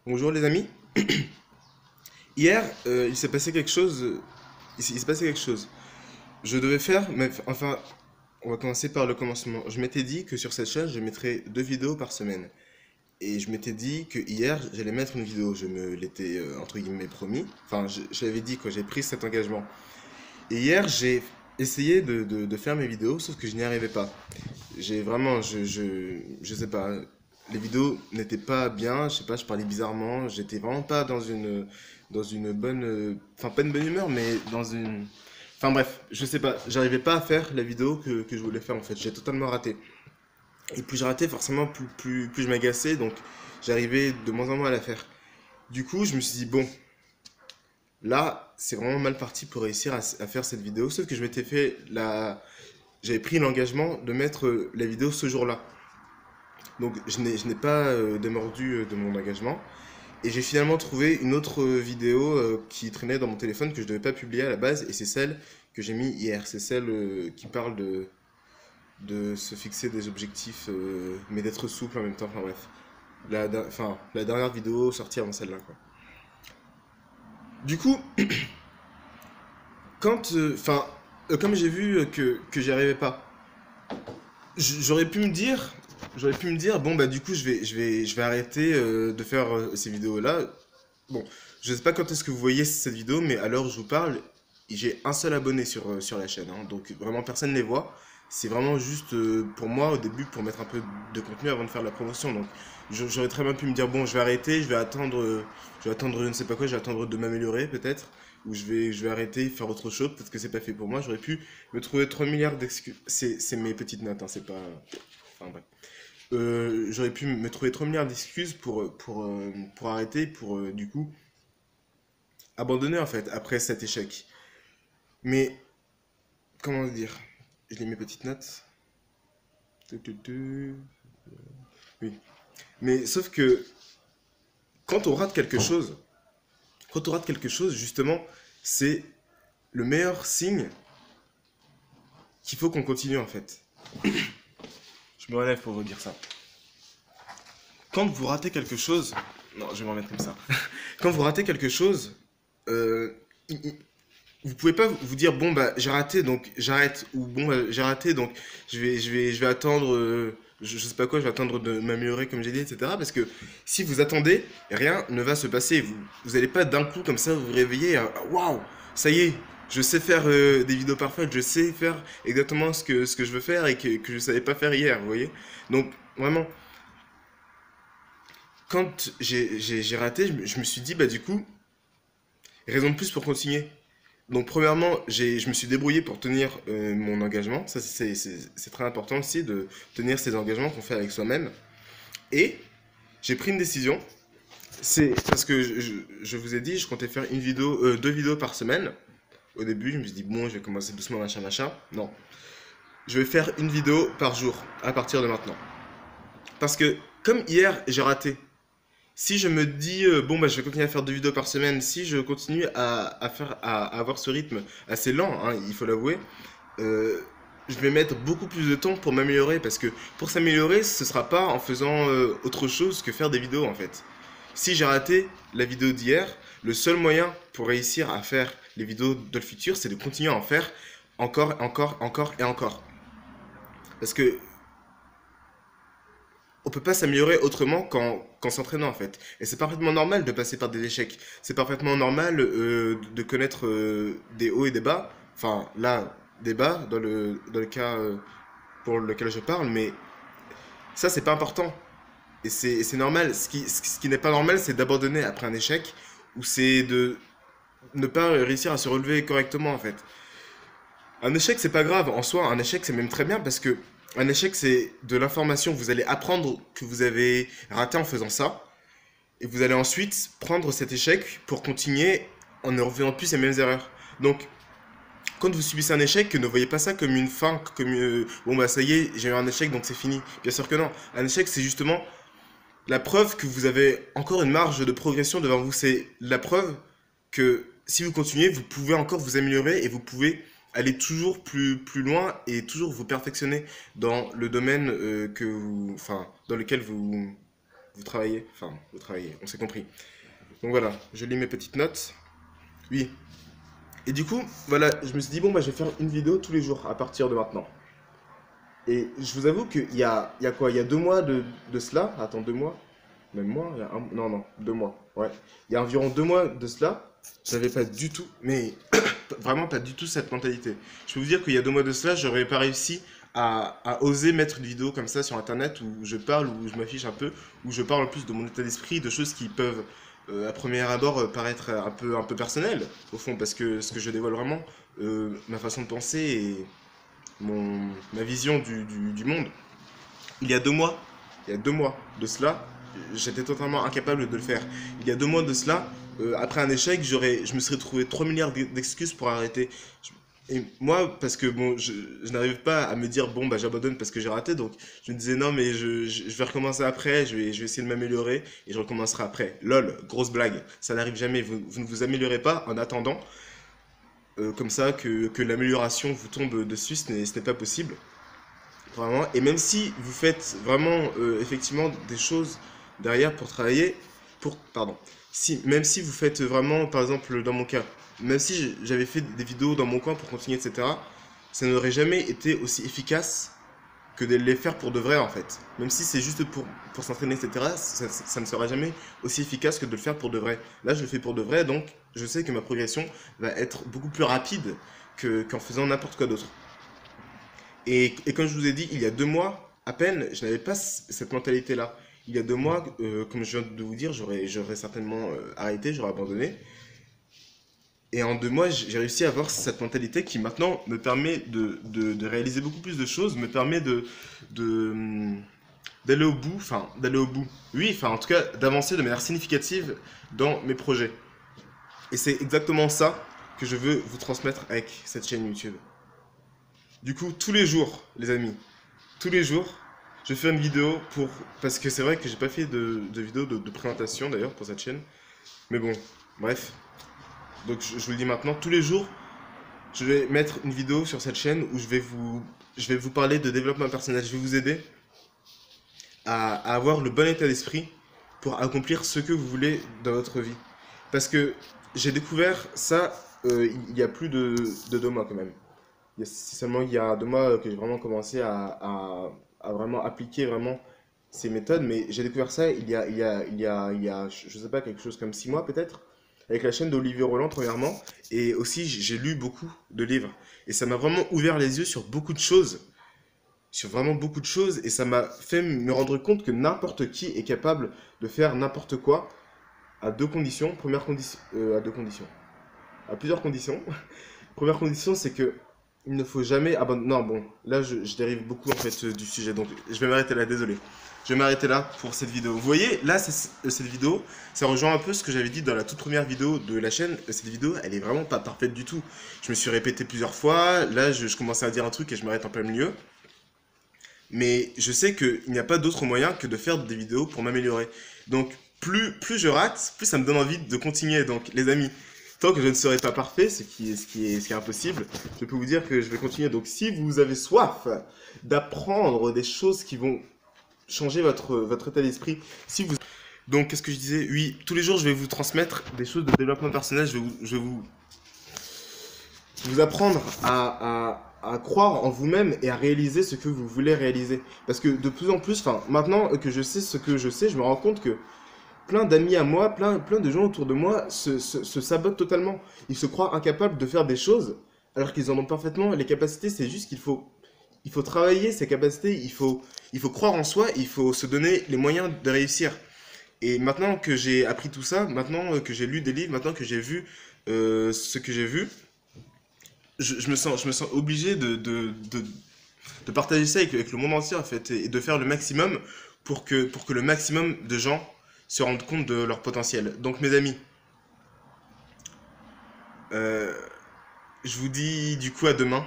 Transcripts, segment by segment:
Bonjour les amis. Hier, il s'est passé quelque chose. Il s'est passé quelque chose. Je devais faire, mais enfin, on va commencer par le commencement. Je m'étais dit que sur cette chaîne, je mettrais 2 vidéos par semaine. Et je m'étais dit que hier, j'allais mettre une vidéo. Je me l'étais entre guillemets promis. Enfin, j'avais dit quoi, j'ai pris cet engagement. Et hier, j'ai essayé de faire mes vidéos, sauf que je n'y arrivais pas. J'ai vraiment, je sais pas, les vidéos n'étaient pas bien, je sais pas, je parlais bizarrement, j'étais vraiment pas dans une bonne, enfin pas une bonne humeur, mais dans une, enfin bref, je sais pas, j'arrivais pas à faire la vidéo que je voulais faire en fait, j'ai totalement raté. Et plus je ratais, forcément, plus je m'agaçais, donc j'arrivais de moins en moins à la faire. Du coup, je me suis dit, bon, là, c'est vraiment mal parti pour réussir à faire cette vidéo, sauf que je m'étais fait la, j'avais pris l'engagement de mettre la vidéo ce jour-là. Donc je n'ai pas démordu de mon engagement. Et j'ai finalement trouvé une autre vidéo qui traînait dans mon téléphone que je ne devais pas publier à la base. Et c'est celle que j'ai mis hier. C'est celle qui parle de se fixer des objectifs, mais d'être souple en même temps. Enfin bref. Enfin, la dernière vidéo sortie avant celle-là, quoi. Du coup, quand... Enfin, comme j'ai vu que j'y arrivais pas, j'aurais pu me dire... J'aurais pu me dire, bon bah du coup je vais arrêter de faire ces vidéos-là. Bon, je sais pas quand est-ce que vous voyez cette vidéo, mais à l'heure où je vous parle, j'ai un seul abonné sur la chaîne, hein. Donc vraiment personne ne les voit. C'est vraiment juste pour moi au début pour mettre un peu de contenu avant de faire la promotion. Donc j'aurais très bien pu me dire bon je vais arrêter, je vais attendre je ne sais pas quoi, je vais attendre de m'améliorer peut-être, ou je vais arrêter, faire autre chose, peut-être que c'est pas fait pour moi. J'aurais pu me trouver 3 milliards d'excuses. C'est mes petites notes, hein, c'est pas. Enfin bref. J'aurais pu me trouver 3 milliards d'excuses pour arrêter, pour du coup abandonné en fait après cet échec. Mais comment dire? Je lis mes petites notes. Oui. Mais sauf que quand on rate quelque chose, justement, c'est le meilleur signe qu'il faut qu'on continue en fait. Je me relève pour vous dire ça. Quand vous ratez quelque chose, non, je vais m'en mettre comme ça. Quand vous ratez quelque chose, euh, vous pouvez pas vous dire bon bah j'ai raté donc j'arrête, ou bon bah, j'ai raté donc je vais attendre je sais pas quoi, je vais attendre de m'améliorer comme j'ai dit, etc. Parce que si vous attendez, rien ne va se passer. Vous allez pas d'un coup comme ça vous réveiller, waouh, ça y est, je sais faire des vidéos parfaites, je sais faire exactement ce que je veux faire et que je savais pas faire hier, vous voyez. Donc vraiment, quand j'ai raté, je me suis dit bah du coup, raison de plus pour continuer. Donc premièrement, je me suis débrouillé pour tenir mon engagement. Ça, c'est très important aussi de tenir ces engagements qu'on fait avec soi-même. Et j'ai pris une décision. C'est parce que je vous ai dit, je comptais faire 2 vidéos par semaine. Au début, je me suis dit, bon, je vais commencer doucement, machin, machin. Non. Je vais faire une vidéo par jour à partir de maintenant. Parce que comme hier, j'ai raté. Si je me dis, bon, bah, je vais continuer à faire 2 vidéos par semaine, si je continue à avoir ce rythme assez lent, hein, il faut l'avouer, euh, je vais mettre beaucoup plus de temps pour m'améliorer, parce que pour s'améliorer, ce sera pas en faisant autre chose que faire des vidéos en fait. Si j'ai raté la vidéo d'hier, le seul moyen pour réussir à faire les vidéos de le futur, c'est de continuer à en faire encore, encore, encore et encore. Parce que on peut pas s'améliorer autrement qu'en s'entraînant en fait. Et c'est parfaitement normal de passer par des échecs. C'est parfaitement normal de connaître des hauts et des bas. Enfin, là, des bas dans le cas pour lequel je parle, mais ça, c'est pas important. Et c'est normal. Ce qui n'est pas normal, c'est d'abandonner après un échec, ou c'est de ne pas réussir à se relever correctement en fait. Un échec, c'est pas grave. En soi, un échec, c'est même très bien parce que un échec, c'est de l'information. Vous allez apprendre que vous avez raté en faisant ça. Et vous allez ensuite prendre cet échec pour continuer en ne refaisant plus ces mêmes erreurs. Donc, quand vous subissez un échec, ne voyez pas ça comme une fin, comme bon bah ça y est, j'ai eu un échec donc c'est fini. Bien sûr que non. Un échec, c'est justement la preuve que vous avez encore une marge de progression devant vous. C'est la preuve que si vous continuez, vous pouvez encore vous améliorer et vous pouvez aller toujours plus loin et toujours vous perfectionner dans le domaine enfin, dans lequel vous vous travaillez, enfin, vous travaillez, on s'est compris. Donc voilà, je lis mes petites notes. Oui. Et du coup, voilà, je me suis dit, bon, bah, je vais faire une vidéo tous les jours à partir de maintenant. Et je vous avoue qu'il y a quoi? Il y a 2 mois de cela. Attends, 2 mois? Même mois? Non, non, 2 mois. Ouais. Il y a environ 2 mois de cela. J'avais pas du tout, mais vraiment pas du tout cette mentalité. Je peux vous dire qu'il y a 2 mois de cela, j'aurais pas réussi à oser mettre une vidéo comme ça sur internet où je parle, où je m'affiche un peu, où je parle en plus de mon état d'esprit, de choses qui peuvent à premier abord paraître un peu personnelles, au fond, parce que ce que je dévoile vraiment, ma façon de penser et ma vision du monde. Il y a 2 mois, il y a 2 mois de cela, j'étais totalement incapable de le faire. Il y a 2 mois de cela, après un échec, je me serais trouvé 3 milliards d'excuses pour arrêter. Et moi, parce que bon, je n'arrive pas à me dire, bon, bah j'abandonne parce que j'ai raté, donc je me disais, non, mais je vais recommencer après, je vais essayer de m'améliorer et je recommencerai après. Lol, grosse blague, ça n'arrive jamais, vous ne vous améliorez pas en attendant, comme ça, que l'amélioration vous tombe dessus, ce n'est pas possible. Vraiment. Et même si vous faites vraiment, effectivement, des choses derrière pour travailler, pardon, même si vous faites vraiment, par exemple, dans mon cas, même si j'avais fait des vidéos dans mon coin pour continuer, etc., ça n'aurait jamais été aussi efficace que de les faire pour de vrai, en fait. Même si c'est juste pour s'entraîner, etc., ça ne sera jamais aussi efficace que de le faire pour de vrai. Là, je le fais pour de vrai, donc je sais que ma progression va être beaucoup plus rapide qu'en faisant n'importe quoi d'autre. Et comme je vous ai dit, il y a 2 mois, à peine, je n'avais pas cette mentalité-là. Il y a 2 mois, comme je viens de vous dire, j'aurais certainement arrêté, j'aurais abandonné. Et en 2 mois, j'ai réussi à avoir cette mentalité qui maintenant me permet de réaliser beaucoup plus de choses, me permet de, d'aller au bout, enfin d'aller au bout. Oui, enfin en tout cas d'avancer de manière significative dans mes projets. Et c'est exactement ça que je veux vous transmettre avec cette chaîne YouTube. Du coup, tous les jours, les amis, tous les jours, je fais une vidéo parce que c'est vrai que j'ai pas fait de vidéo de présentation d'ailleurs pour cette chaîne. Mais bon, bref. Donc je vous le dis maintenant, tous les jours, je vais mettre une vidéo sur cette chaîne où je vais vous parler de développement personnel. Je vais vous aider à avoir le bon état d'esprit pour accomplir ce que vous voulez dans votre vie. Parce que j'ai découvert ça il y a plus de 2 mois quand même. C'est seulement il y a 2 mois que j'ai vraiment commencé à vraiment appliquer vraiment ces méthodes, mais j'ai découvert ça il y a, je sais pas, quelque chose comme 6 mois peut-être, avec la chaîne d'Olivier Roland premièrement, et aussi j'ai lu beaucoup de livres, et ça m'a vraiment ouvert les yeux sur beaucoup de choses, sur vraiment beaucoup de choses, et ça m'a fait me rendre compte que n'importe qui est capable de faire n'importe quoi à deux conditions. Première condition, à deux conditions, à plusieurs conditions. Première condition, c'est que il ne faut jamais abandonner. Non, bon, là je dérive beaucoup en fait du sujet, donc je vais m'arrêter là, désolé. Je vais m'arrêter là pour cette vidéo. Vous voyez, là, cette vidéo, ça rejoint un peu ce que j'avais dit dans la toute première vidéo de la chaîne. Cette vidéo, elle est vraiment pas parfaite du tout. Je me suis répété plusieurs fois, là je commençais à dire un truc et je m'arrête en plein milieu. Mais je sais qu'il n'y a pas d'autre moyen que de faire des vidéos pour m'améliorer. Donc, plus je rate, plus ça me donne envie de continuer. Donc, les amis, tant que je ne serai pas parfait, ce qui est impossible, je peux vous dire que je vais continuer. Donc, si vous avez soif d'apprendre des choses qui vont changer votre état d'esprit, si vous... Donc, qu'est-ce que je disais? Oui, tous les jours, je vais vous transmettre des choses de développement personnel. Je vais vous apprendre à croire en vous-même et à réaliser ce que vous voulez réaliser. Parce que de plus en plus, enfin, maintenant que je sais ce que je sais, je me rends compte que plein d'amis à moi, plein de gens autour de moi se sabotent totalement. Ils se croient incapables de faire des choses alors qu'ils en ont parfaitement les capacités. C'est juste il faut travailler ces capacités, il faut croire en soi, il faut se donner les moyens de réussir. Et maintenant que j'ai appris tout ça, maintenant que j'ai lu des livres, maintenant que j'ai vu ce que j'ai vu, je me sens obligé de partager ça avec le monde entier en fait, et de faire le maximum pour que le maximum de gens se rendent compte de leur potentiel. Donc mes amis, je vous dis du coup à demain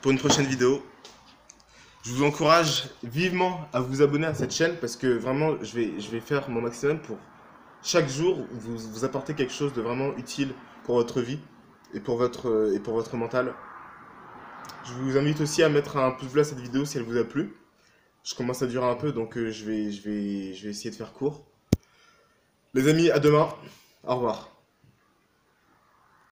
pour une prochaine vidéo. Je vous encourage vivement à vous abonner à cette chaîne parce que vraiment je vais faire mon maximum pour chaque jour vous apporter quelque chose de vraiment utile pour votre vie et pour votre mental. Je vous invite aussi à mettre un pouce bleu à cette vidéo si elle vous a plu. Je commence à durer un peu, donc je vais essayer de faire court. Les amis, à demain. Au revoir.